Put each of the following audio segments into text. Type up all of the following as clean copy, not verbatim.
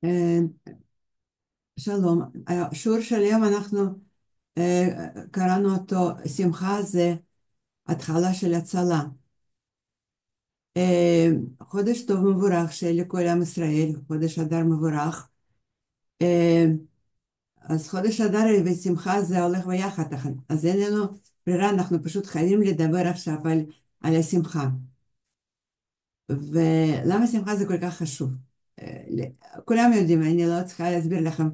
אה, שלום, השיעור של היום אנחנו קראנו אותו, שמחה זה התחלה של הצלה. אה, חודש טוב מבורך שלכל עם ישראל, חודש אדר מבורך. אה, אז חודש אדר ושמחה זה הולך ביחד, אז אין לנו ברירה, אנחנו פשוט חייבים לדבר עכשיו על השמחה. ולמה שמחה זה כל כך חשוב? כולם יודעים, אני לא צריכה להסביר לכם.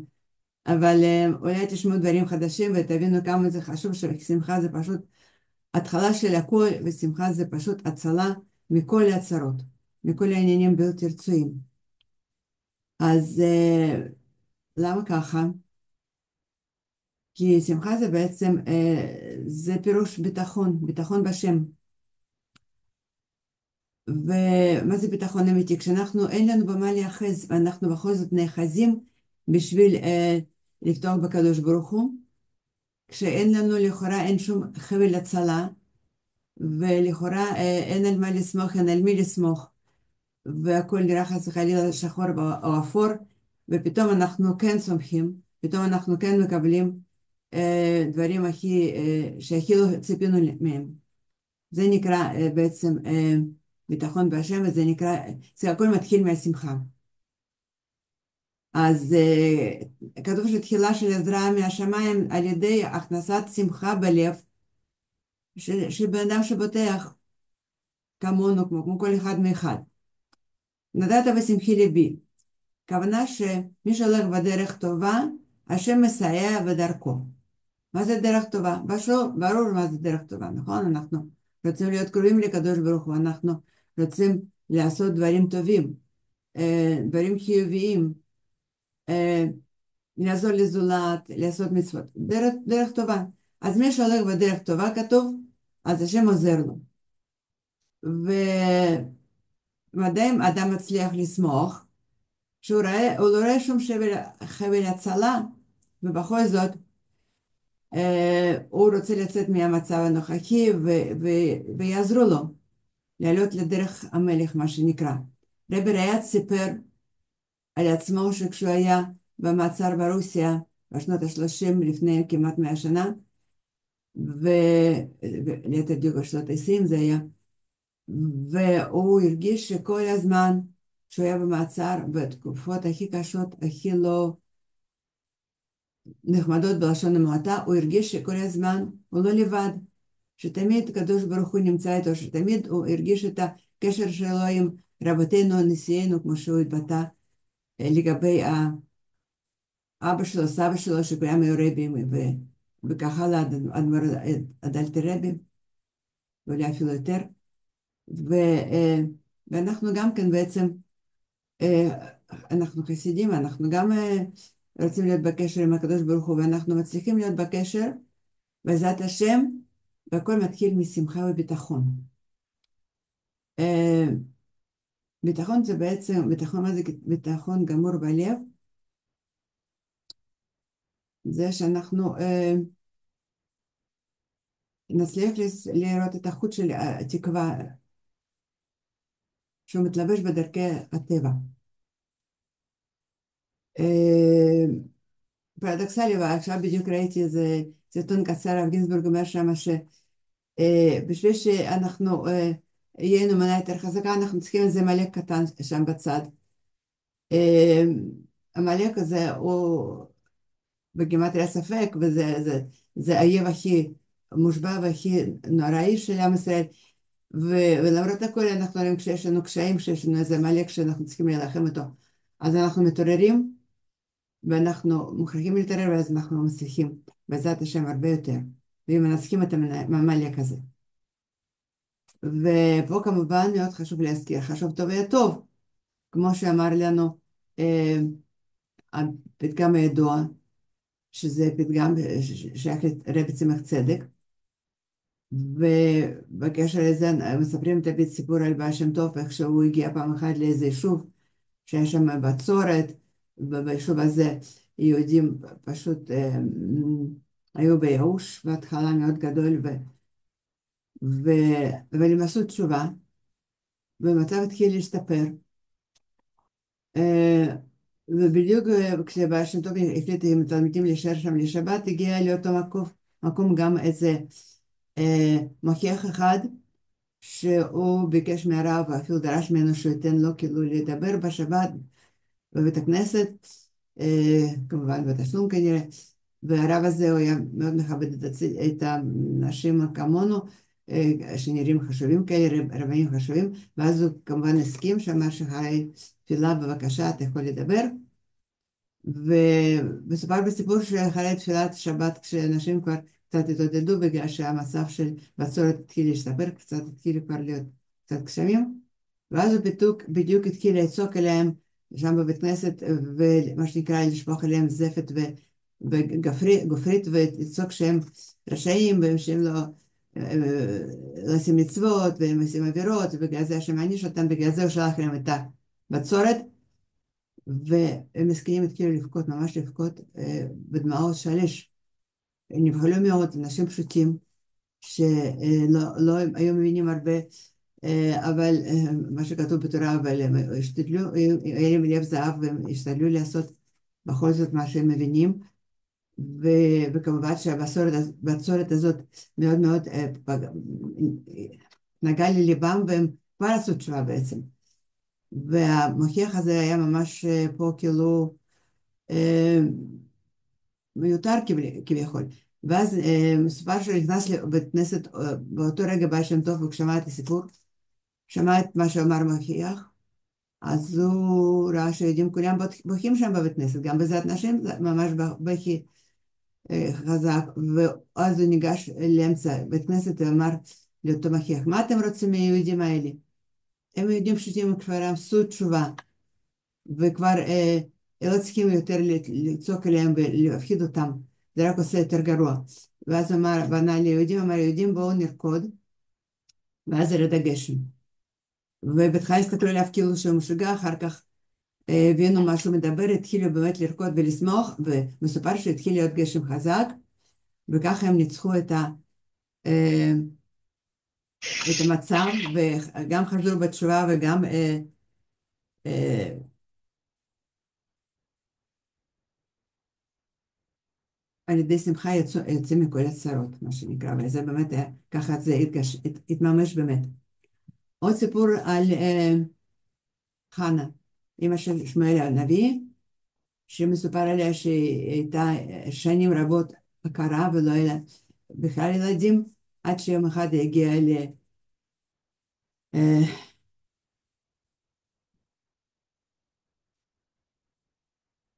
אבל אולי תשמעו דברים חדשים ותבינו כמה זה חשוב, ששמחה זה פשוט התחלה של הכל, ושמחה זה פשוט הצלה מכל הצרות, מכל העניינים בלתי רצויים. אז למה ככה? כי שמחה זה בעצם, זה פירוש ביטחון, ביטחון בשם. ומה זה ביטחון אמיתי? כשאנחנו, אין לנו במה להיאחז, ואנחנו בכל זאת נאחזים בשביל לפתוח בקדוש ברוך הוא, כשאין לנו לכאורה, אין שום חבל הצלה, ולכאורה אין על מה לסמוך, אין על מי לסמוך, והכל נראה חס וחלילה שחור או אפור, ופתאום אנחנו כן סומכים, פתאום אנחנו כן מקבלים דברים שהכי לא ציפינו מהם. זה נקרא בעצם ביטחון בהשם, וזה נקרא, זה הכל מתחיל מהשמחה. אז כתוב שתחילה של עזרה מהשמיים על ידי הכנסת שמחה בלב של בן אדם שבוטח כמונו, כמו כל אחד מאחד. נדעת בשמחי ליבי. כוונה שמי שהולך בדרך טובה, השם מסייע בדרכו. מה זה דרך טובה? ברור מה זה דרך טובה, נכון? אנחנו רוצים להיות קרובים לקדוש ברוך הוא, אנחנו רוצים לעשות דברים טובים, דברים חיוביים, לעזור לזולת, לעשות מצוות. דרך טובה. אז מי שהולך בדרך טובה כתוב, אז השם עוזר לו. ומדי אם אדם מצליח לסמוך, שהוא לא רואה שום חבל הצלה, ובכל זאת הוא רוצה לצאת מהמצב הנוכחי ויעזרו לו לעלות לדרך המלך, מה שנקרא. רבי ריי"צ סיפר על עצמו שכשהוא היה במעצר ברוסיה בשנות ה-30 לפני כמעט 100 שנה, וליתר דיוק בשנות ה-20 זה היה, והוא הרגיש שכל הזמן שהוא היה במעצר, בתקופות הכי קשות, הכי לא נחמדות בלשון המעטה, הוא הרגיש שכל הזמן הוא לא לבד, שתמיד קדוש ברוך הוא נמצא איתו, שתמיד הוא הרגיש את הקשר שלו עם רבותינו, נשיאנו, כמו שהוא התבטא, לגבי אבא שלו, סבא שלו, שכולם היו רבים, וככה לאדמו"ר הדלתר רבי, ואולי אפילו יותר. ואנחנו גם כן בעצם, אנחנו חסידים, אנחנו גם רוצים להיות בקשר עם הקדוש ברוך הוא, ואנחנו מצליחים להיות בקשר בעזרת השם, והכל מתחיל משמחה וביטחון. ביטחון זה בעצם, ביטחון, מה זה ביטחון גמור בלב? זה שאנחנו נצליח לראות את החוט של התקווה שהוא מתלבש בדרכי הטבע. פרדוקסלי, ועכשיו בדיוק ראיתי איזה סרטון קצר, הרב גינזבורג אומר שם שבשביל שאנחנו יהיה לנו מנה יותר חזקה, אנחנו צריכים איזה עמלק קטן שם בצד. עמלק הזה הוא בגימטריה ספק, וזה האויב הכי מושבע והכי נוראי של עם ישראל. ולמרות הכל אנחנו רואים כשיש לנו קשיים, כשיש לנו איזה עמלק שאנחנו צריכים להילחם איתו, אז אנחנו מתעוררים ואנחנו מוכרחים להתעורר, ואז אנחנו מצליחים בעזרת השם הרבה יותר, ומנצחים את העמלק הזה. ופה כמובן מאוד חשוב להזכיר, חשוב טוב יהיה טוב, כמו שאמר לנו הפתגם הידוע, שזה פתגם שייך לרבי צמח צדק, ובקשר לזה מספרים תמיד סיפור על בעל שם טוב, איך שהוא הגיע פעם אחת לאיזה יישוב שהיה שם בצורת, וביישוב הזה יהודים פשוט היו בייאוש בהתחלה מאוד גדול, אבל הם עשו תשובה, והמצב התחיל להשתפר. ובדיוק כשבעל שם טוב החליט עם התלמידים להישאר שם לשבת, הגיע לאותו מקום גם איזה מוכיח אחד, שהוא ביקש מהרב ואפילו דרש ממנו שהוא ייתן לו כאילו לדבר בשבת בבית הכנסת, כמובן בתשלום כנראה, והרב הזה הוא היה מאוד מכבד את האנשים כמונו, שנראים חשובים כאלה, רבנים חשובים, ואז הוא כמובן הסכים, שאמר שאחרי תפילה בבקשה אתה יכול לדבר, ומסופר בסיפור שאחרי תפילת שבת כשאנשים כבר קצת התעודדו בגלל שהמצב של בצורת התחיל להשתפר, קצת התחיל כבר להיות קצת גשמים, ואז הוא בדיוק התחיל לצעוק אליהם שם בבית כנסת, ומה שנקרא לשפוך אליהם זפת וגופרית, ולצעוק שהם רשעים והם שהם לא עושים מצוות והם עושים עבירות, ובגלל זה השם מעניש אותם, בגלל זה הוא שלח להם את הבצורת, ומסכנים התחילו לבכות, ממש לבכות בדמעות שליש. נבהלו מאוד, אנשים פשוטים שלא היו מבינים הרבה, אבל מה שכתוב בתורה, אבל הם השתדלו, היה להם לב זהב והם השתדלו לעשות בכל זאת מה שהם מבינים, וכמובן שהבצורת הזאת מאוד מאוד נגעה לליבם, והם כבר עשו תשובה בעצם. והמוכיח הזה היה ממש פה כאילו מיותר כביכול. ואז מסופר שנכנס לבית כנסת באותו רגע בעל שם טוב, וכשמע את הסיפור, שמע את מה שאמר המוכיח, אז הוא ראה שיהודים כולם בוכים שם בבית כנסת, גם בזאת נשים, ממש בכי חזק, ואז הוא ניגש לאמצע בית כנסת ואמר לאותו מוכיח, מה אתם רוצים מהיהודים האלה? הם יהודים פשוטים, הם כבר עשו תשובה, וכבר לא צריכים יותר לצעוק עליהם ולהפחיד אותם, זה רק עושה יותר גרוע. ואז אמר, בנה ליהודים, אמר ליהודים בואו נרקוד, ואז ירד הגשם. ובהתחלה הסתכלו עליו כאילו שהוא משוגע, אחר כך הבינו מה שהוא מדבר, התחילו באמת לרקוד ולשמוח, ומסופר שהתחיל להיות גשם חזק, וככה הם ניצחו את המצב, וגם חזרו בתשובה וגם על ידי שמחה יוצאים מכל הצרות, מה שנקרא, וזה באמת היה, ככה זה התממש באמת. עוד סיפור על חנה, אמא של שמואל הנביא, שמסופר עליה שהיא הייתה שנים רבות עקרה ולא היה לה בכלל ילדים, עד שיום אחד היא הגיעה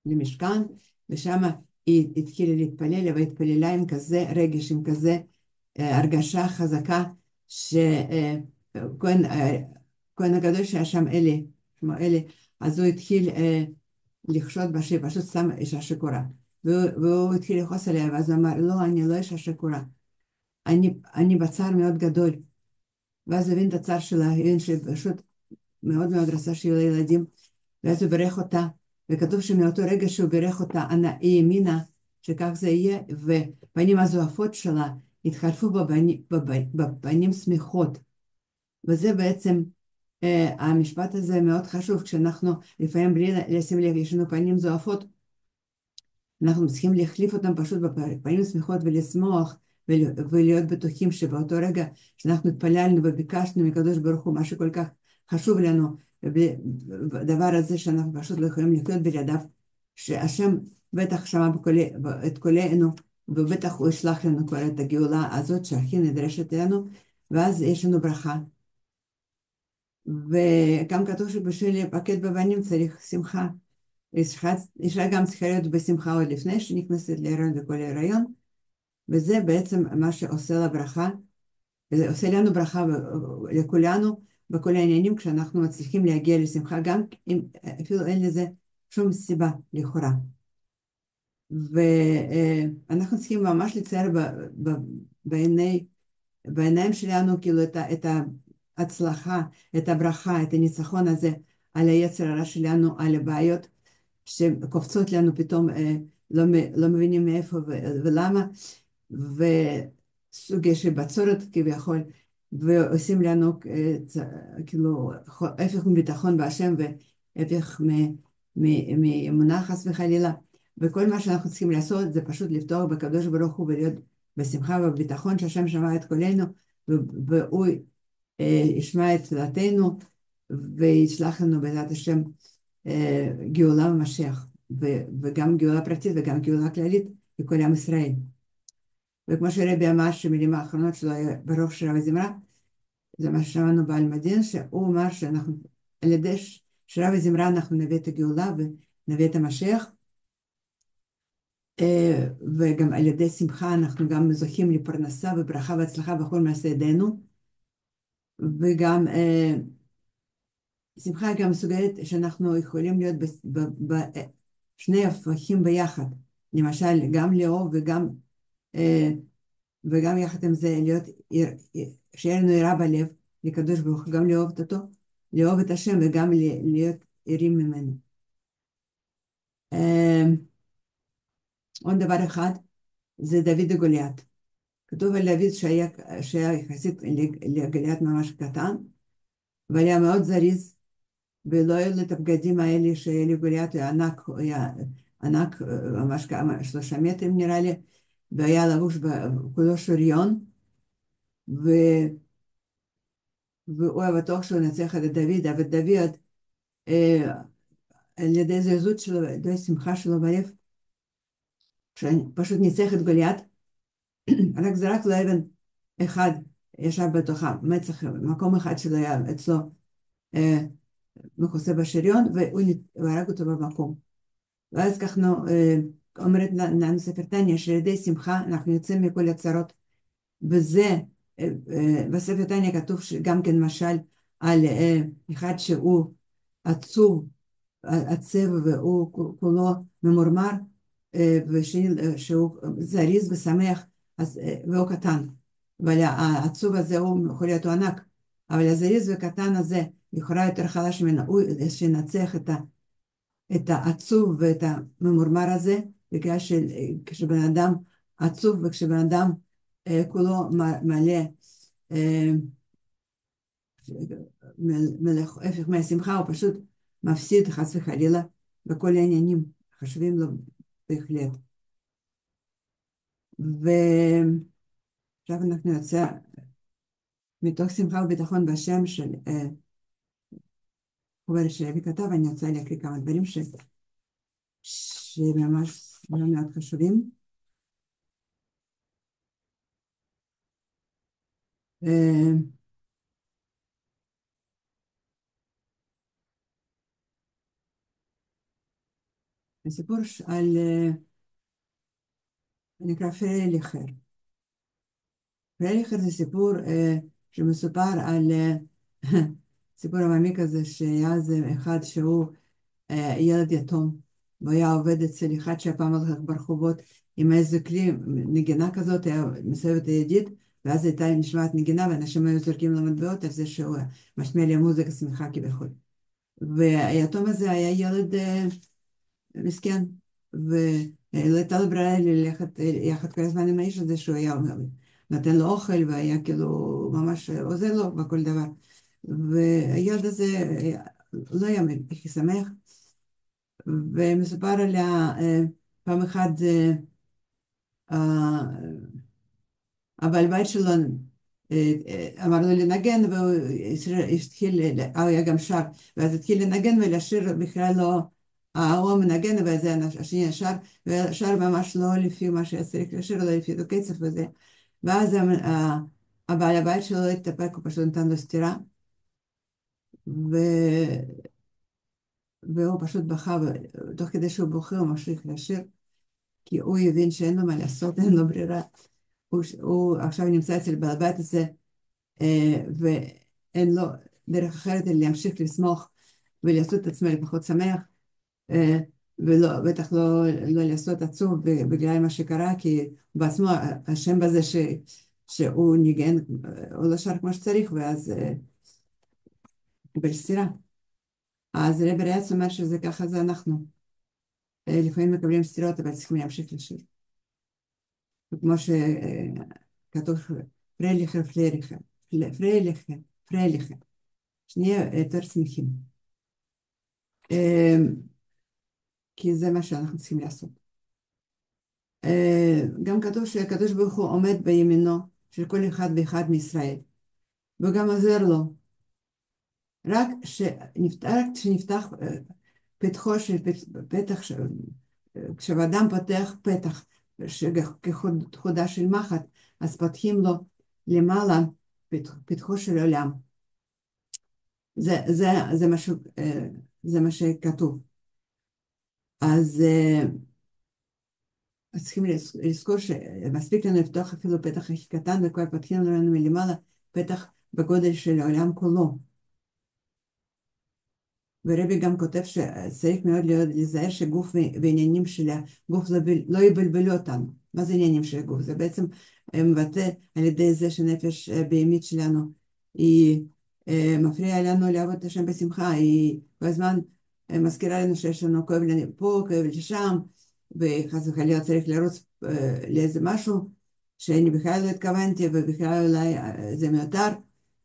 למשכן, ושם היא התחילה להתפלל, והתפללה עם כזה רגש, עם כזה הרגשה חזקה, שכהן הקדוש שהיה שם שמואל, אז הוא התחיל לחשוד בה שהיא פשוט סתם אישה שיכורה, והוא התחיל לכעוס עליה, ואז הוא אמר, לא, אני לא אישה שיכורה, אני בצער מאוד גדול, ואז הבין את הצער שלה, הבין שפשוט מאוד מאוד רצה שיהיו לה ילדים, ואז הוא בירך אותה, וכתוב שמאותו רגע שהוא בירך אותה, היא האמינה שכך זה יהיה, ופנים הזועפות שלה התחלפו בפנים שמחות, וזה בעצם, המשפט הזה מאוד חשוב, כשאנחנו לפעמים בלי לשים לב, יש לנו פנים זועפות, אנחנו צריכים להחליף אותם פשוט בפנים שמחות ולשמוח, ולהיות בטוחים שבאותו רגע שאנחנו התפללנו וביקשנו מקדוש ברוך הוא, מה שכל כך חשוב לנו, בדבר הזה שאנחנו פשוט לא יכולים לחיות בלעדיו, שהשם בטח שמע את קולנו, ובטח הוא ישלח לנו כבר את הגאולה הזאת שהכי נדרשת לנו, ואז יש לנו ברכה. וגם כתוב שבשביל להיפקד בבנים צריך שמחה. אישה גם צריכה להיות בשמחה עוד לפני שנכנסת להיריון וכל ההיריון, וזה בעצם מה שעושה לה ברכה, זה עושה לנו ברכה לכולנו בכל העניינים, כשאנחנו מצליחים להגיע לשמחה, גם אם אפילו אין לזה שום סיבה לכאורה. ואנחנו צריכים ממש לצייר בעיניים שלנו כאילו את ההצלחה, את הברכה, את הניצחון הזה על היצר הרע שלנו, על הבעיות שקופצות לנו פתאום, לא מבינים מאיפה ולמה, וסוג של בצורת כביכול, ועושים לנו כאילו הפך מביטחון בהשם והפך מאמונה חס וחלילה, וכל מה שאנחנו צריכים לעשות זה פשוט לפתוח בקדוש ברוך הוא ולהיות בשמחה ובביטחון שהשם שמע את קולנו, והוא ישמע את תפילתנו וישלח לנו בעזרת השם גאולה ומשיח, וגם גאולה פרטית וגם גאולה כללית לכל עם ישראל. וכמו שרבי אמר שמילים האחרונות שלו היה ברוב שירה וזמרה, זה מה ששמענו בעל מדין, שהוא אמר שאנחנו על ידי שירה וזמרה אנחנו נביא את הגאולה ונביא את המשיח, וגם על ידי שמחה אנחנו גם זוכים לפרנסה וברכה והצלחה בכל מעשה ידינו, וגם שמחה גם מסוגלת שאנחנו יכולים להיות בשני הפכים ביחד, למשל גם לאהוב וגם יחד עם זה להיות, שיהיה לנו יראה בלב לקדוש ברוך הוא, גם לאהוב אותו, לאהוב את השם וגם להיות ערים ממנו. עוד דבר אחד זה דוד וגוליית. כתוב על דוד שהיה יחסית לגוליית ממש קטן, והיה מאוד זריז, ולא היו לו את הבגדים האלה שהיה לגוליית, הוא היה ענק, ממש כמה 3 מטרים נראה לי, והיה לבוש כולו שריון, והוא היה בטוח שהוא נצח את דוד, אבל דוד, על ידי זריזות שלו, על ידי שמחה שלו בלב, פשוט ניצח את גוליית, רק זרק לו אבן אחד, ישב בתוכה, מצח, מקום אחד שלו היה אצלו מכוסה בשריון, והוא הרג אותו במקום. ואז כך אומרת לנו ספר תניא, שעל ידי שמחה אנחנו יוצאים מכל הצרות, וזה, בספר תניא כתוב גם כן משל על אחד שהוא עצוב, עצב והוא כולו ממורמר, ושהוא זריז ושמח והוא קטן, אבל העצוב הזה הוא יכול להיות ענק, אבל הזריז וקטן הזה לכאורה יותר חלש ממנו, הוא שינצח את העצוב ואת הממורמר הזה, בגלל שכשבן אדם עצוב וכשבן אדם כולו מלא הפך מהשמחה, הוא פשוט מפסיד חס וחלילה בכל העניינים חשובים לו בהחלט. ועכשיו אנחנו נצא מתוך שמחה וביטחון בשם של חוברת שלוי כתב, אני רוצה להקריא כמה דברים שממש מאוד חשובים. הסיפור על נקרא פרייליכר. פרייליכר זה סיפור שמסופר על סיפור עממי כזה, שהיה איזה אחד שהוא ילד יתום, והיה עובד אצל אחד שהפעם הולך ברחובות עם איזה כלי נגינה כזאת, היה מסובב את הידית, ואז הייתה נשמעת נגינה, ואנשים היו זורקים לו מטבעות על זה שהוא משמיע לי מוזיקה שמחה כביכול. והיתום הזה היה ילד מסכן, ולא הייתה לו ברירה ללכת יחד כל הזמן עם האיש הזה, שהוא היה נותן לו אוכל, והיה כאילו ממש עוזר לו בכל דבר. והילד הזה לא היה הכי שמח, ומסופר עליה פעם אחת הבעל בית שלו אמר לו לנגן, והוא התחיל, הוא היה גם שר, ואז התחיל לנגן ולשיר בכלל לא, הוא מנגן וזה השני שר, ושר ממש לא לפי מה שהיה צריך לשיר, לא לפי הקצב וזה, ואז הבעל הבית שלו התאפק, הוא פשוט נתן לו סטירה, והוא פשוט בכה, ותוך כדי שהוא בוכה הוא ממשיך לשיר, כי הוא הבין שאין לו מה לעשות, אין לו ברירה. הוא עכשיו נמצא אצל בעל הבית הזה, ואין לו דרך אחרת אלא להמשיך לשמוח ולעשות את עצמו לפחות שמח, ובטח לא לעשות עצוב בגלל מה שקרה, כי בעצמו השם בזה שהוא ניגן, הוא לא שר כמו שצריך, ואז קיבל סטירה. אז רבי ריאץ אומר שזה ככה זה אנחנו. לפעמים מקבלים סטירות, אבל צריכים להמשיך לשיר. כמו שכתוב פרייליכר, פרייליכר, פרייליכר, פרייליכר. שנהיה יותר שמחים. כי זה מה שאנחנו צריכים לעשות. גם כתוב שהקדוש ברוך הוא עומד בימינו של כל אחד ואחד מישראל, וגם עוזר לו. רק כשנפתח פתחו של פתח, כשאדם פותח פתח כחודה של מחט, אז פותחים לו למעלה פתחו של עולם. זה מה שכתוב. אז צריכים לזכור שמספיק לנו לפתוח אפילו פתח הכי קטן, וכבר פותחים לנו מלמעלה פתח בגודל של העולם כולו. ורבי גם כותב שצריך מאוד להיזהר שגוף ועניינים של הגוף לא יבלבלו אותנו. מה זה עניינים של הגוף? זה בעצם מבטא על ידי זה שנפש בהמית שלנו היא מפריעה לנו לעבוד את השם בשמחה, היא כל הזמן מזכירה לנו שיש לנו כואב לי פה, כואב לי שם, וחס וחלילה צריך לרוץ לאיזה משהו שאני בכלל לא התכוונתי, ובכלל אולי זה מיותר,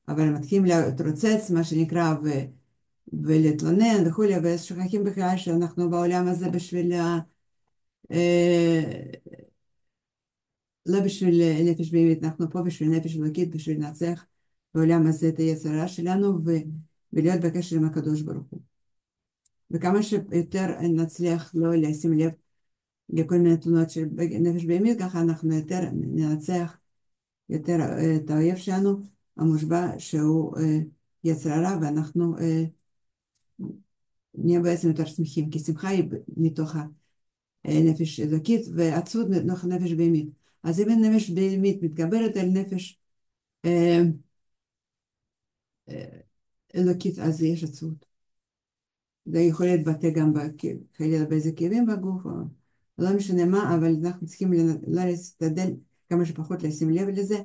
אבל מתחילים להתרוצץ, מה שנקרא, ולהתלונן וכולי, ושוכחים בכלל שאנחנו בעולם הזה בשביל, לא בשביל נפש בהמית, אנחנו פה בשביל נפש אלוקית, בשביל לנצח בעולם הזה את היצר הרע שלנו, ולהיות בקשר עם הקדוש ברוך הוא. וכמה שיותר נצליח לא לשים לב לכל מיני תלונות של נפש בהמית, ככה אנחנו יותר ננצח יותר את האויב שלנו, המושבע שהוא יצר הרע, ואנחנו נהיה בעצם יותר שמחים, כי שמחה היא מתוך הנפש אלוקית, ועצבות מתוך הנפש בהמית. אז אם נפש בהמית מתגברת על נפש אלוקית, אז יש עצבות. זה יכול להתבטא גם חלילה באיזה כאבים בגוף, או לא משנה מה, אבל אנחנו צריכים לא להשתדל כמה שפחות לשים לב לזה,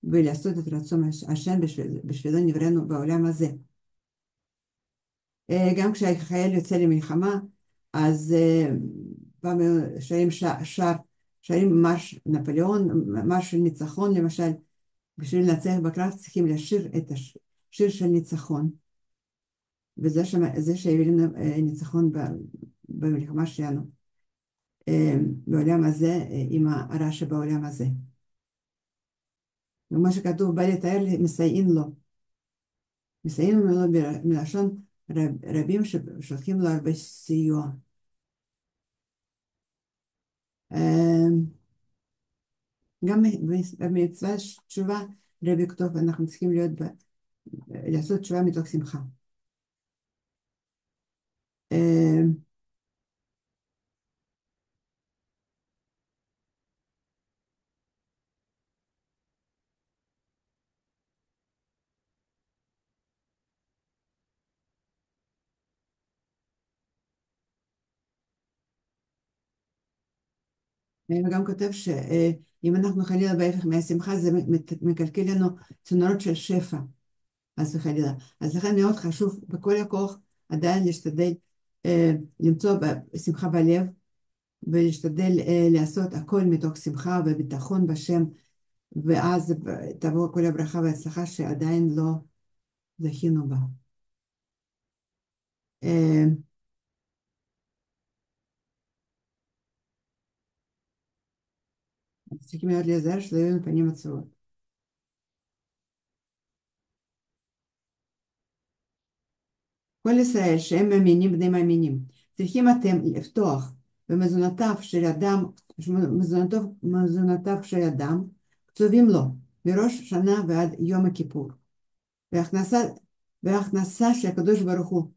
ולעשות את רצון השם בשבילו נבראנו בעולם הזה. גם כשהחייל יוצא למלחמה, אז שרים מרש נפוליאון, מרש של ניצחון למשל, בשביל לנצח בקרב צריכים לשיר את השיר של ניצחון, וזה שהביא לנו ניצחון במלחמה שלנו, בעולם הזה, עם הרע שבעולם הזה. ומה שכתוב, בא לתאר לי, מסייעים לו. מסייעים לו מלשון רבים ששולחים לו הרבה סיוע. גם במצוות תשובה, רבי כתוב, אנחנו צריכים לעשות תשובה מתוך שמחה. וגם כותב שאם אנחנו חלילה בהפך מהשמחה, זה מקלקל לנו צינורות של שפע, אז וחלילה. אז לכן מאוד חשוב בכל הכוח עדיין להשתדל למצוא שמחה בלב, ולהשתדל לעשות הכל מתוך שמחה וביטחון בשם, ואז תבוא כל הברכה וההצלחה שעדיין לא זכינו בה. צריכים מאוד להיזהר שלא יהיו פנים עצובות. כל ישראל שהם מאמינים בני מאמינים, צריכים אתם לפתוח במזונותיו של אדם, קצובים לו מראש שנה ועד יום הכיפור. והכנסה שהקדוש ברוך הוא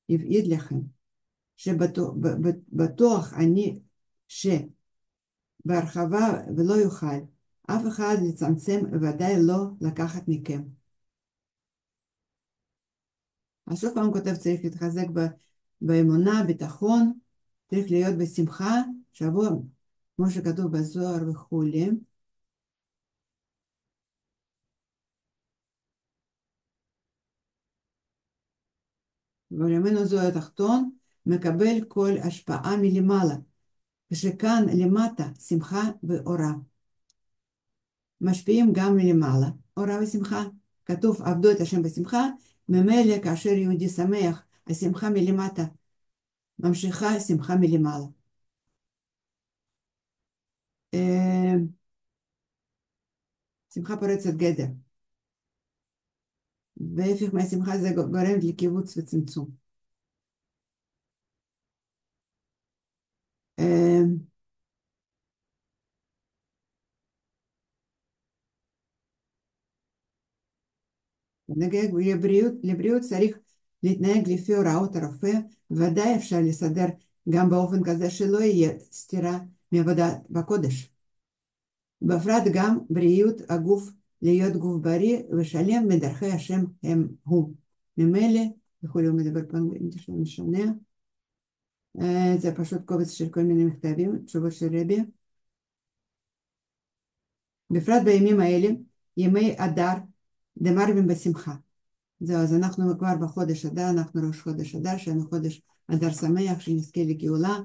יבעיד לכם, שבטוח אני שבהרחבה ולא יוכל אף אחד לצמצם וודאי לא לקחת מכם. אז שוב פעם כותב, צריך להתחזק באמונה, ביטחון, צריך להיות בשמחה, שבוע, כמו שכתוב בזוהר וכולי. ועולמנו זוהר התחתון מקבל כל השפעה מלמעלה, ושכאן למטה שמחה ואורה. משפיעים גם מלמעלה, אורה ושמחה. כתוב עבדו את השם בשמחה, ממילא כאשר יהודי שמח, השמחה מלמטה, ממשיכה השמחה מלמעלה. שמחה פורצת גדר, והפך מהשמחה זה גורם לקיבוץ וצמצום. נגיד, לבריאות צריך להתנהג לפי הוראות הרופא, ודאי אפשר לסדר גם באופן כזה שלא יהיה סתירה מעבודת בקודש. בפרט גם בריאות הגוף, להיות גוף בריא ושלם מדרכי השם הוא. ממילא, וכולי, הוא מדבר פה אנגלית משנה. זה פשוט קובץ של כל מיני מכתבים, תשובות של רבי. בפרט בימים האלה, ימי אדר, דמרבים בשמחה. זהו, אז אנחנו כבר בחודש אדר, אנחנו ראש חודש אדר, שאנו חודש אדר שמח, שנזכה לגאולה.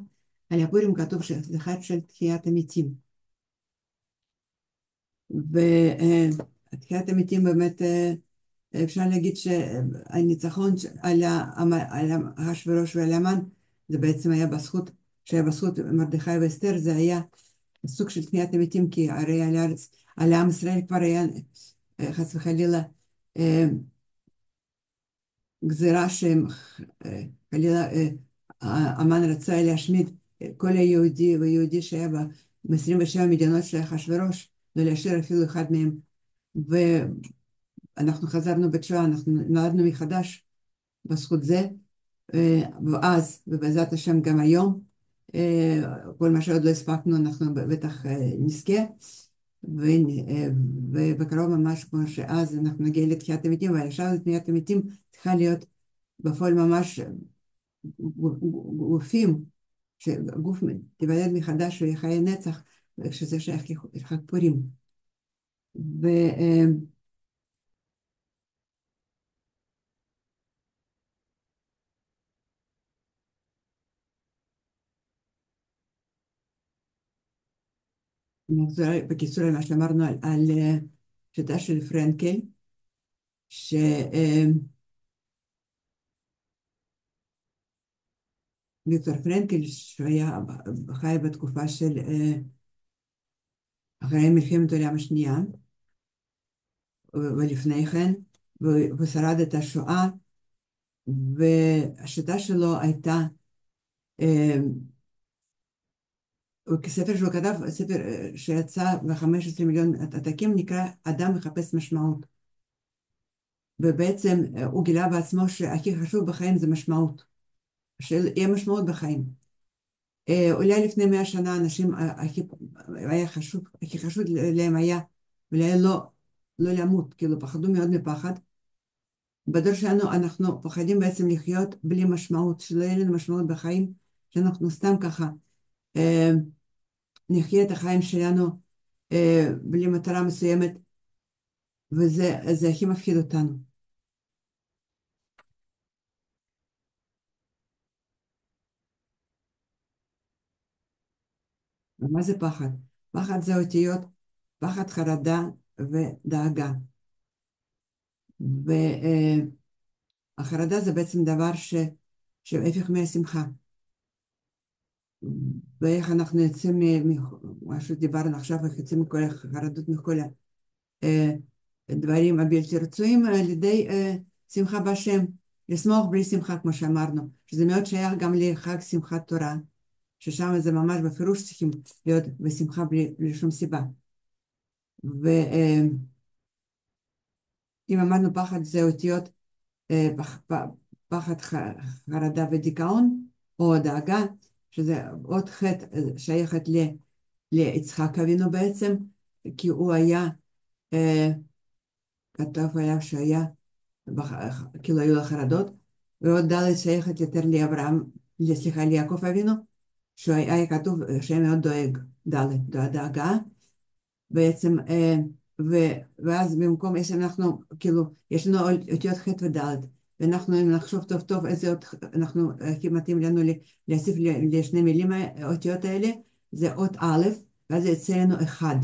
על הפורים כתוב שזה חג של תחיית המתים. ותחיית המתים באמת, אפשר להגיד שהניצחון על אחשוורוש ועל המן, זה בעצם היה בזכות, שהיה בזכות מרדכי ואסתר, זה היה סוג של תחיית המתים, כי הרי על עם ישראל כבר היה חס וחלילה גזירה שחלילה המן רצה להשמיד כל היהודי ויהודי שהיה ב-27 מדינות של אחשוורוש, לא להשאיר אפילו אחד מהם. ואנחנו חזרנו בתשובה, אנחנו נולדנו מחדש בזכות זה, ואז, ובעזרת השם גם היום, כל מה שעוד לא הספקנו אנחנו בטח נזכה, ובקרוב ממש כמו שאז אנחנו נגיע לתחיית המתים, ועכשיו לתחיית המתים צריכה להיות בפועל ממש גופים, שגוף תיוולד מחדש ויחיה נצח, שזה שייך לחג פורים. נחזור בקיצור על מה שאמרנו על שיטה של פרנקל, ויקטור פרנקל, שהיה חי בתקופה של אחרי מלחמת העולם השנייה, ולפני כן, ושרד את השואה, והשיטה שלו הייתה, ספר שהוא כתב, ספר שיצא ב-15 מיליון עתקים, נקרא אדם מחפש משמעות. ובעצם הוא גילה בעצמו שהכי חשוב בחיים זה משמעות, שיהיה משמעות בחיים. אולי לפני 100 שנה אנשים הכי חשוב להם היה, אולי לא למות, כאילו פחדו מאוד מפחד. בדור שלנו אנחנו פוחדים בעצם לחיות בלי משמעות, שלא יהיה לנו משמעות בחיים, שאנחנו סתם ככה נחיה את החיים שלנו בלי מטרה מסוימת, וזה הכי מפחיד אותנו. ומה זה פחד? פחד זה אותיות, פחד, חרדה ודאגה. והחרדה זה בעצם דבר שהפך מהשמחה. ואיך אנחנו יוצאים מה שדיברנו עכשיו, איך יוצאים מכל החרדות, מכל הדברים הבלתי רצויים, על ידי שמחה בהשם, לשמוח בלי שמחה, כמו שאמרנו, שזה מאוד שייך גם לחג שמחת תורה, ששם זה ממש בפירוש צריכים להיות בשמחה בלי שום סיבה. ואם אמרנו פחד זה אותיות פחד, חרדה ודיכאון, או דאגה, שזה עוד חטא שייכת ליצחק אבינו בעצם, כי הוא היה, כתוב עליו שהיה, כאילו היו לו חרדות, ועוד ד' שייכת יותר לאברהם, סליחה, ליעקב אבינו, שהיה כתוב שהיה מאוד דואג, דאגה, בעצם, ואז במקום, יש לנו אותיות ח' וד', ואנחנו, אם נחשוב טוב טוב איזה אות, אנחנו, הכי מתאים לנו להוסיף לשני מילים האותיות האלה, זה אות א', ואז יצא לנו אחד.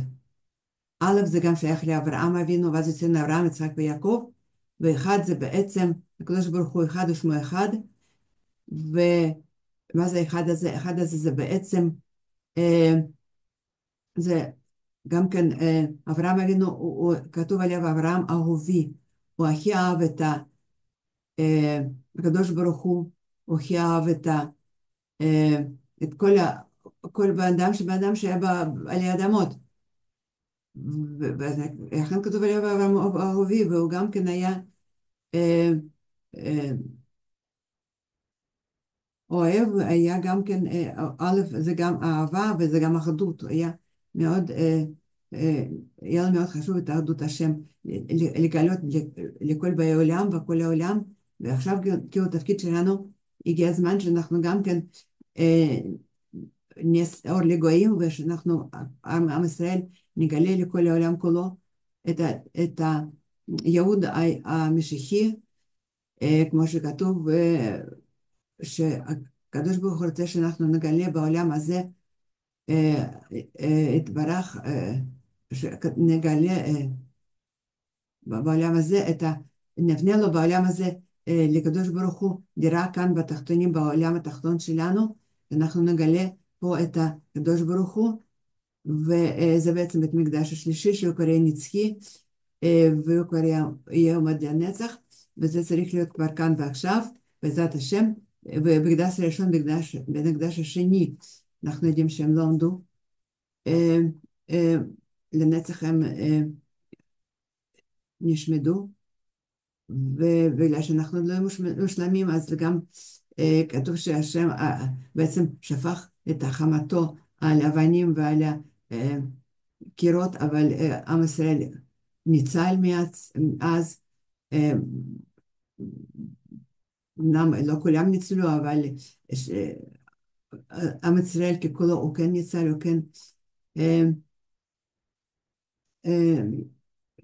א' זה גם שייך לאברהם אבינו, ואז יצא לנו אברהם, יצחק ויעקב, ואחד זה בעצם, הקדוש ברוך הוא אחד ושמו אחד, ומה זה אחד הזה? אחד הזה זה בעצם, אה, זה גם כן, אברהם אבינו, כתוב עליו אברהם אהובי, הוא הכי אהב אה, הקדוש ברוך הוא הכי אהב אה, את כל בן אדם שהיה עלי אדמות. ולכן כתוב עליו אברהם אהובי, והוא גם כן היה אה, אה, אוהב, היה גם כן, א', זה גם אהבה וזה גם אחדות, הוא היה מאוד, היה לו מאוד חשוב את אחדות השם, לגלות לכל באי עולם וכל העולם, ועכשיו כאילו התפקיד שלנו, הגיע הזמן שאנחנו גם כן נהיה אור לגויים, ושאנחנו, עם ישראל, נגלה לכל העולם כולו את הייעוד המשיחי, כמו שכתוב, שהקדוש ברוך הוא רוצה שאנחנו נגלה בעולם הזה, יתברך, נגלה בעולם הזה, נבנה לו בעולם הזה, לקדוש ברוך הוא דירה כאן בתחתונים, בעולם התחתון שלנו, אנחנו נגלה פה את הקדוש ברוך הוא, וזה בעצם בית מקדש השלישי שהוא כבר יהיה נצחי, והוא כבר יהיה עומד לנצח, וזה צריך להיות כבר כאן ועכשיו, בעזרת השם. ובמקדש הראשון, במקדש השני, אנחנו יודעים שהם לא עמדו, לנצח הם נשמדו, ובגלל שאנחנו לא מושלמים, אז גם כתוב שהשם בעצם שפך את חמתו על אבנים ועל קירות, אבל עם ישראל ניצל מאז, אמנם לא כולם ניצלו, אבל עם ישראל ככולו הוא כן ניצל, הוא כן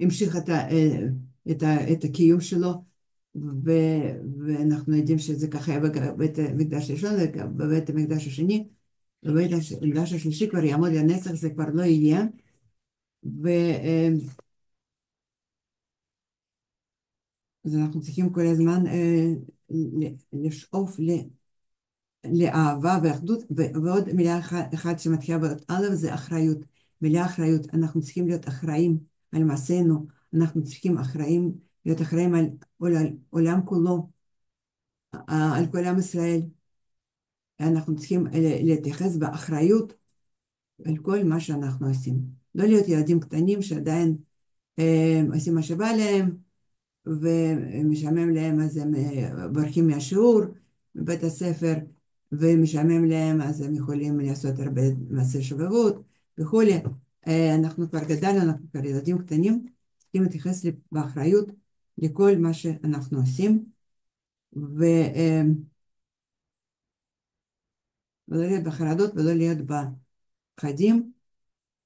המשיך את הקיום שלו, ואנחנו יודעים שזה ככה היה בבית המקדש הראשון, בבית המקדש השני, בבית המקדש השלישי כבר יעמוד לנצח, זה כבר לא יהיה, אז אנחנו צריכים כל הזמן לשאוף לאהבה ואחדות, ועוד מילה אחת שמתחילה באות א', זה אחריות. מילה אחריות, אנחנו צריכים להיות אחראים על מעשינו, אנחנו צריכים להיות אחראים על עולם כולו, על כל עם ישראל. אנחנו צריכים להתייחס באחריות על כל מה שאנחנו עושים. לא להיות ילדים קטנים שעדיין עושים מה שבא להם, ומשעמם להם אז הם בורחים מהשיעור בבית הספר, ומשעמם להם אז הם יכולים לעשות הרבה מעשי שובבות וכולי. אנחנו כבר גדלנו, אנחנו כבר ילדים קטנים, צריכים להתייחס באחריות לכל מה שאנחנו עושים, ולא להיות בחרדות ולא להיות בפחדים,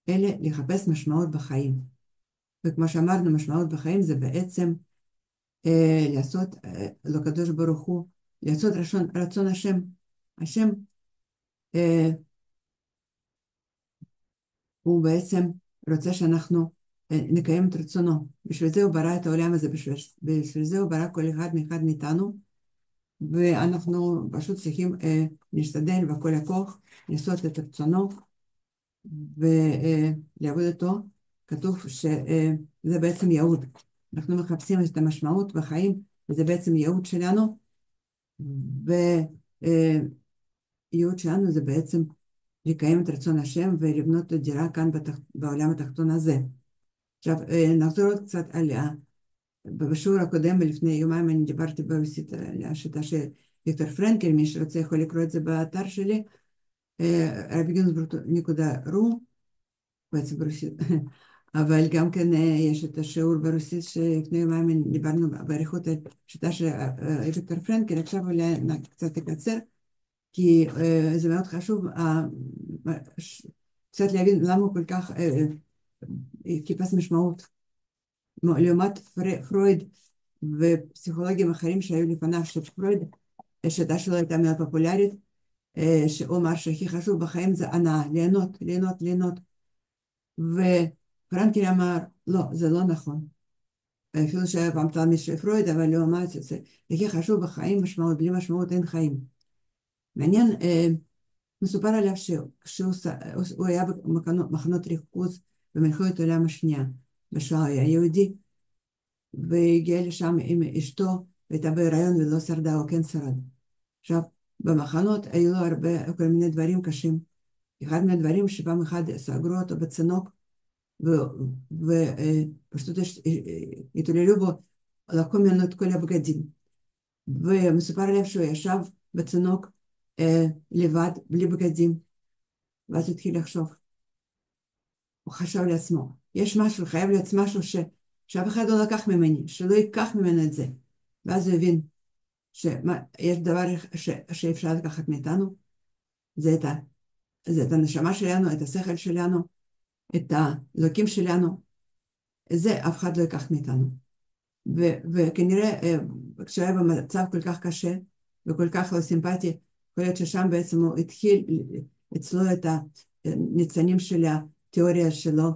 אלא לחפש משמעות בחיים. וכמו שאמרנו, משמעות בחיים זה בעצם לעשות לקדוש ברוך הוא, לעשות רצון השם. השם הוא בעצם רוצה שאנחנו נקיים את רצונו. בשביל זה הוא ברא את העולם הזה, בשביל זה הוא ברא כל אחד מאחד מאיתנו, ואנחנו פשוט צריכים להשתדל בכל הכוח לעשות את רצונו ולעבוד אותו. כתוב שזה בעצם ייעוד. אנחנו מחפשים את המשמעות בחיים, וזה בעצם ייעוד שלנו, וייעוד שלנו זה בעצם לקיים את רצון השם ולבנות את דירה כאן בעולם התחתון הזה. עכשיו נחזור עוד קצת על בשיעור הקודם, לפני יומיים אני דיברתי ברוסית על השיטה של ויקטור פרנקל, מי שרוצה יכול לקרוא את זה באתר שלי, rabbiginsburg.ru, בעצם ברוסית. אבל גם כן יש את השיעור ברוסית שלפני יומיים דיברנו בעריכות על שיטה של ויקטור פרנקל. עכשיו אולי קצת לקצר, כי זה מאוד חשוב קצת להבין למה הוא כל כך חיפש משמעות. לעומת פרויד ופסיכולוגים אחרים שהיו לפניו, שפרויד, השיטה שלו הייתה מאוד פופולרית, שהוא אמר שהכי חשוב בחיים זה הנאה, ליהנות, ליהנות, ליהנות. ופרנקל אמר, לא, זה לא נכון. אפילו שהיה פעם תלמיד של פרויד, אבל הוא אמר, הכי חשוב בחיים משמעות, בלי משמעות אין חיים. מעניין, מסופר עליו שהוא היה במחנות ריכוז במלחמת העולם השנייה, בשואה, היה יהודי, והגיע לשם עם אשתו, והייתה בהיריון ולא שרדה או כן שרד. עכשיו, במחנות היו לו הרבה, כל מיני דברים קשים. אחד מהדברים שפעם אחד סגרו אותו בצינוק, ופשוט התעללו בו, לקחו ממנו את כל הבגדים. ומסופר עליו שהוא ישב בצינוק לבד, בלי בגדים, ואז הוא התחיל לחשוב. הוא חשב לעצמו, יש משהו, חייב להיות משהו שאף אחד לא לקח ממני, שלא ייקח ממנו את זה. ואז הוא הבין שיש דבר שאפשר לקחת מאיתנו, זה את הנשמה שלנו, את השכל שלנו, את האלוקים שלנו, זה אף אחד לא ייקח מאיתנו. וכנראה כשהוא היה במצב כל כך קשה וכל כך לא סימפטי, יכול להיות ששם בעצם הוא התחיל אצלו את הניצנים של התיאוריה שלו,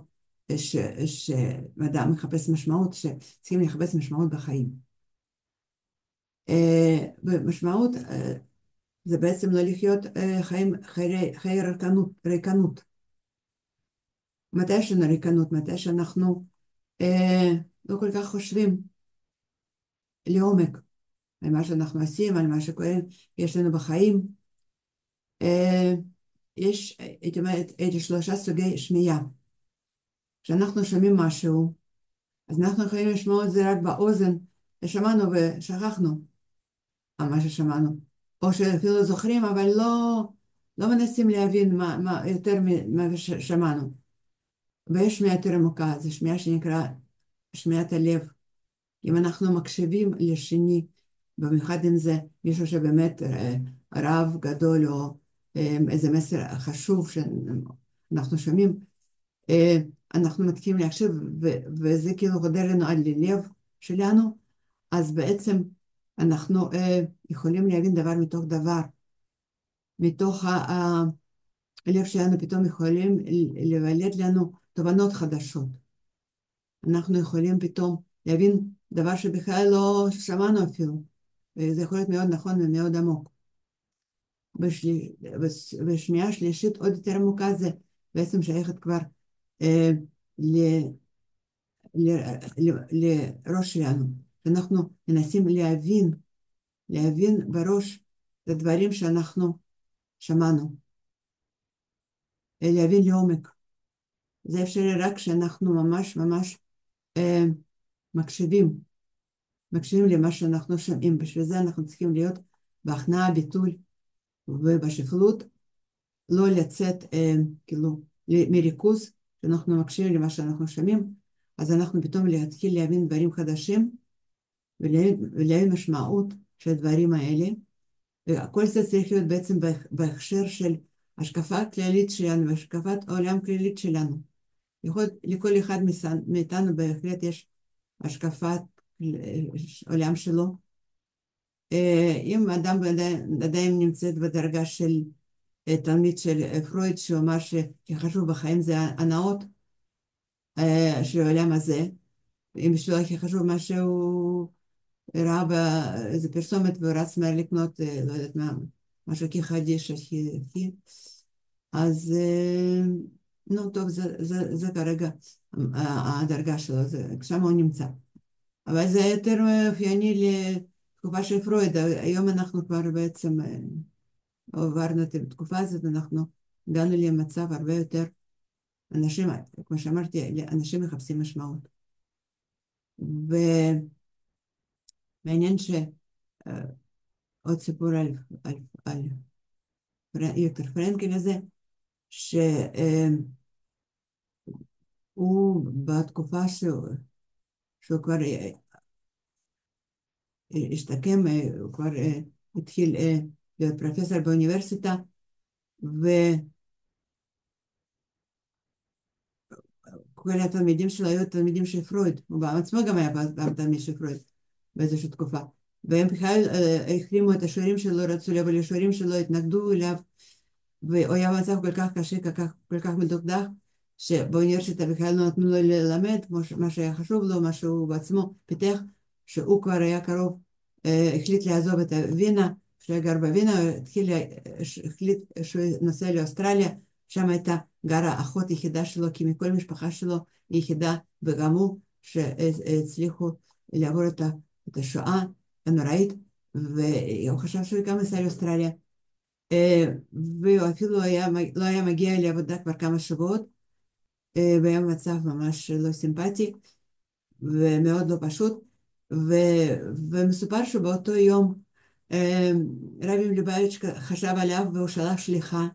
שאדם מחפש משמעות, שצריכים לחפש משמעות בחיים. ומשמעות זה בעצם לא לחיות חיי ריקנות. מתי יש לנו ריקנות? מתי שאנחנו לא כל כך חושבים לעומק על מה שאנחנו עושים, על מה שקורה, יש לנו בחיים. יש, הייתי אומרת, 3 סוגי שמיעה. כשאנחנו שומעים משהו, אז אנחנו יכולים לשמוע את זה רק באוזן, ושמענו ושכחנו על מה ששמענו. או שאפילו זוכרים, אבל לא מנסים להבין מה יותר ממה ששמענו. ויש שמיעה יותר עמוקה, זו שמיעה שנקרא שמיעת הלב. אם אנחנו מקשיבים לשני, במיוחד אם זה מישהו שבאמת רב גדול או איזה מסר חשוב שאנחנו שומעים, אנחנו מתחילים להקשיב וזה כאילו חודר לנו על ללב שלנו, אז בעצם אנחנו יכולים להבין דבר מתוך דבר. מתוך הלב שלנו פתאום יכולים לבלט לנו תובנות חדשות. אנחנו יכולים פתאום להבין דבר שבכלל לא שמענו אפילו, וזה יכול להיות מאוד נכון ומאוד עמוק. ושמיעה שלישית עוד יותר עמוקה זה בעצם שייכת כבר לראש שלנו. אנחנו מנסים להבין בראש את הדברים שאנחנו שמענו, להבין לעומק. זה אפשרי רק כשאנחנו ממש מקשיבים למה שאנחנו שומעים. בשביל זה אנחנו צריכים להיות בהכנעה, ביטול ובשפלות, לא לצאת כאילו מריכוז, שאנחנו מקשיבים למה שאנחנו שומעים, אז אנחנו פתאום להתחיל להבין דברים חדשים, ולהבין משמעות של הדברים האלה, וכל זה צריך להיות בעצם בהכשר של השקפה כללית שלנו, והשקפת העולם כללית שלנו. לכל אחד מאיתנו בהחלט יש השקפת עולם שלו. אם אדם עדיין נמצאת בדרגה של תלמיד של פרויד, שאומר שחשוב בחיים זה הנאות של העולם הזה, אם בשבילו הכי חשוב מה שהוא ראה באיזה פרסומת והוא רץ מהר לקנות, לא יודעת מה, משהו הכי חדיש, הכי, אז נו טוב, זה כרגע הדרגה שלו, שם הוא נמצא. אבל זה יותר אופייני לתקופה של פרויד. היום אנחנו כבר בעצם עברנו את התקופה הזאת, אנחנו הגענו למצב הרבה יותר, אנשים, כמו שאמרתי, אנשים מחפשים משמעות. ומעניין שעוד סיפור על ויקטור פרנקל הזה, שהוא בתקופה שהוא כבר השתקם, הוא כבר התחיל להיות פרופסור באוניברסיטה, וכל התלמידים שלו היו תלמידים של פרויד, הוא בעצמו גם היה תלמיד של פרויד באיזושהי תקופה, והם בכלל החרימו את השיעורים שלו, רצו לבוא לשיעורים שלו, התנגדו אליו, והוא היה במצב כל כך קשה, כל כך מדוקדק, שבאוניברסיטה בכלל לא נתנו לו ללמד מה שהיה חשוב לו, מה שהוא בעצמו פיתח, שהוא כבר היה קרוב, החליט לעזוב את וינה, כשהוא גר בווינה, הוא החליט שהוא נוסע לאוסטרליה, שם הייתה גרה אחות יחידה שלו, כי מכל משפחה שלו היא יחידה, וגם הוא שהצליחו לעבור את השואה הנוראית, והוא חשב שהוא גם נסע לאוסטרליה, והוא אפילו לא היה מגיע לעבודה כבר כמה שבועות, והיה במצב ממש לא סימפטי, ומאוד לא פשוט, ומסופר שבאותו יום רבי מלובביץ' חשב עליו והוא שלח שליחה,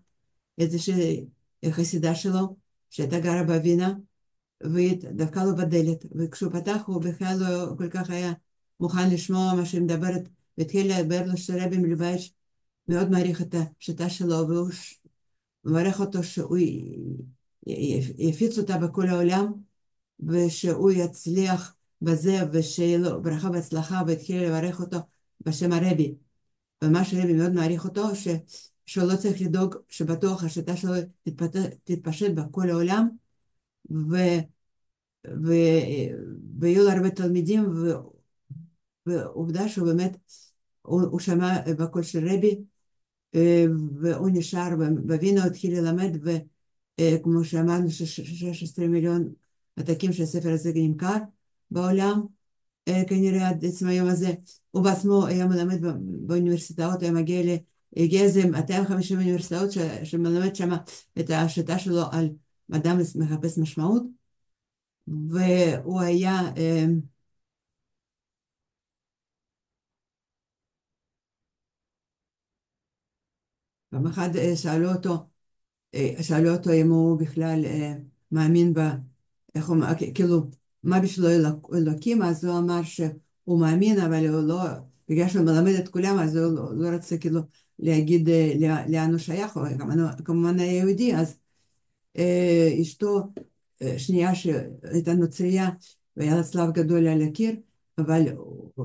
איזושהי חסידה שלו שהייתה גרה בווינה, והיא דפקה לו בדלת, וכשהוא פתח הוא בכלל לא כל כך היה מוכן לשמוע מה שהיא מדברת, והתחיל לדבר לו שרבי מלובביץ' מאוד מעריך את השיטה שלו, והוא מברך אותו שהוא יפיץ אותה בכל העולם, ושהוא יצליח בזה, ושיהיה לו ברכה והצלחה, והתחיל לברך אותו בשם הרבי. ומה שהרבי מאוד מעריך אותו, שהוא לא צריך לדאוג, שבטוח השיטה שלו תתפשט בכל העולם, ו... ויהיו לו הרבה תלמידים, ועובדה שהוא באמת, הוא שמע בקול של רבי, והוא נשאר בווינה, הוא התחיל ללמד, וכמו שאמרנו, 16 מיליון עתקים שהספר הזה נמכר בעולם, כנראה עד עצם היום הזה. הוא בעצמו היה מלמד באוניברסיטאות, הגיע איזה 250 אוניברסיטאות שמלמד שם את השיטה שלו על אדם מחפש משמעות, והוא היה פעם אחת שאלו אותו אם הוא בכלל מאמין איך הוא, כאילו, מה בשבילו אלוקים, אז הוא אמר שהוא מאמין, אבל הוא לא, בגלל שהוא מלמד את כולם, אז הוא לא רוצה כאילו להגיד לאן הוא שייך, הוא כמובן היה יהודי, אז אשתו שנייה שהייתה נוצרייה, והיה לה צלב גדול על הקיר, אבל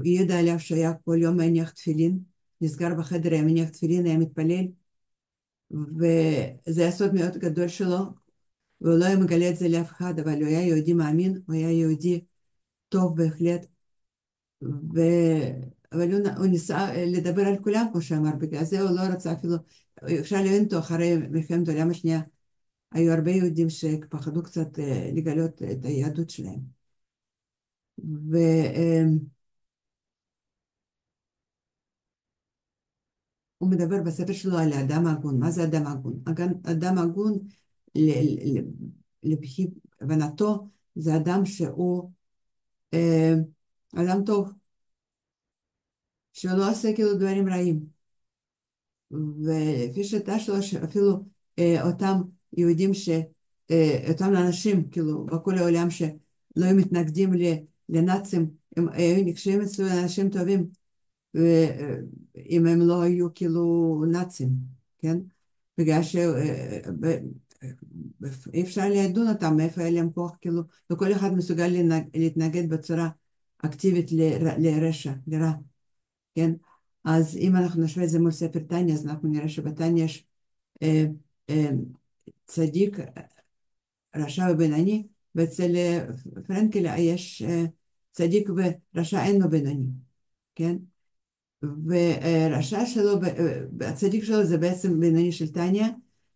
היא ידעה עליו שהיה כל יום מניח תפילין, נסגר בחדר, היה מניח תפילין, היה מתפלל, וזה היה סוד מאוד גדול שלו, והוא לא היה מגלה את זה לאף אחד, אבל הוא היה יהודי מאמין, הוא היה יהודי טוב בהחלט, אבל הוא ניסה לדבר על כולם, כמו שאמר, בגלל זה הוא לא רצה אפילו, אפשר להבין אותו אחרי מלחמת העולם השנייה, היו הרבה יהודים שפחדו קצת לגלות את היהדות שלהם. הוא מדבר בספר שלו על האדם ההגון. מה זה אדם הגון? אדם הגון, לפי הבנתו, זה אדם שהוא אדם טוב, שהוא לא עושה כאילו דברים רעים. ולפי שיטה שלו, שאפילו אותם יהודים, אותם אנשים, כאילו, בכל העולם שלא היו מתנגדים לנאצים, הם היו נחשבים אצלו אנשים טובים, אם הם לא היו כאילו נאצים, כן? בגלל שאי אפשר לדון אותם, מאיפה היה להם כוח, כאילו, וכל אחד מסוגל להתנגד בצורה אקטיבית לרשע, לרע, כן? אז אם אנחנו נשווה את זה מול ספר תניא, אז אנחנו נראה שבתניא יש צדיק, רשע ובינוני, ואצל פרנקל יש צדיק ורשע אין לו בינוני, כן? ורשע שלו, הצדיק שלו זה בעצם בינוני של תניא,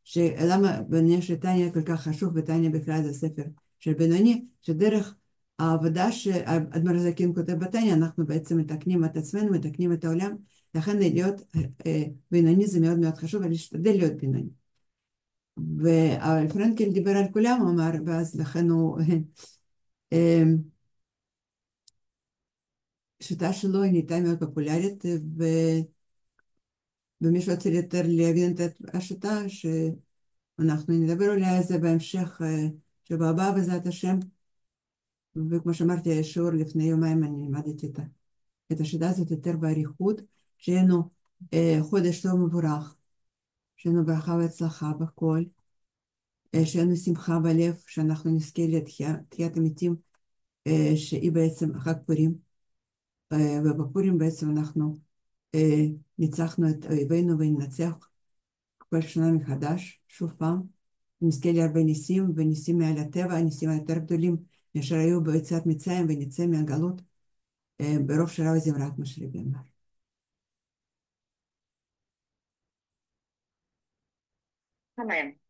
שלמה בינוני של תניא כל כך חשוב, ותניא בכלל זה ספר של בינוני, שדרך העבודה שאדמו"ר הזקן כותב בתניא, אנחנו בעצם מתקנים את עצמנו, מתקנים את העולם, לכן להיות בינוני זה מאוד מאוד חשוב, ולהשתדל להיות בינוני. אבל פרנקל דיבר על כולם, הוא אמר, ואז לכן הוא השיטה שלו היא נהייתה מאוד פופולרית, ומי שרוצה יותר להבין את השיטה, שאנחנו נדבר אולי על זה בהמשך שבוע הבא בעזרת השם, וכמו שאמרתי, השיעור לפני יומיים אני לימדתי את השיטה הזאת יותר באריכות, שיהיה לנו חודש טוב מבורך, שיהיה לנו ברכה והצלחה בכל, שיהיה לנו שמחה בלב, שאנחנו נזכה לתחיית המתים, שהיא בעצם חג פורים, ובפורים בעצם אנחנו ניצחנו את אויבינו וננצח כל שנה מחדש, שוב פעם, נזכה להרבה ניסים, וניסים מעל הטבע, ניסים היותר גדולים, אשר היו ביציאת מצרים, ונצא מהגלות ברוב שרה וזמרת, מה שרבי אמר. تمام.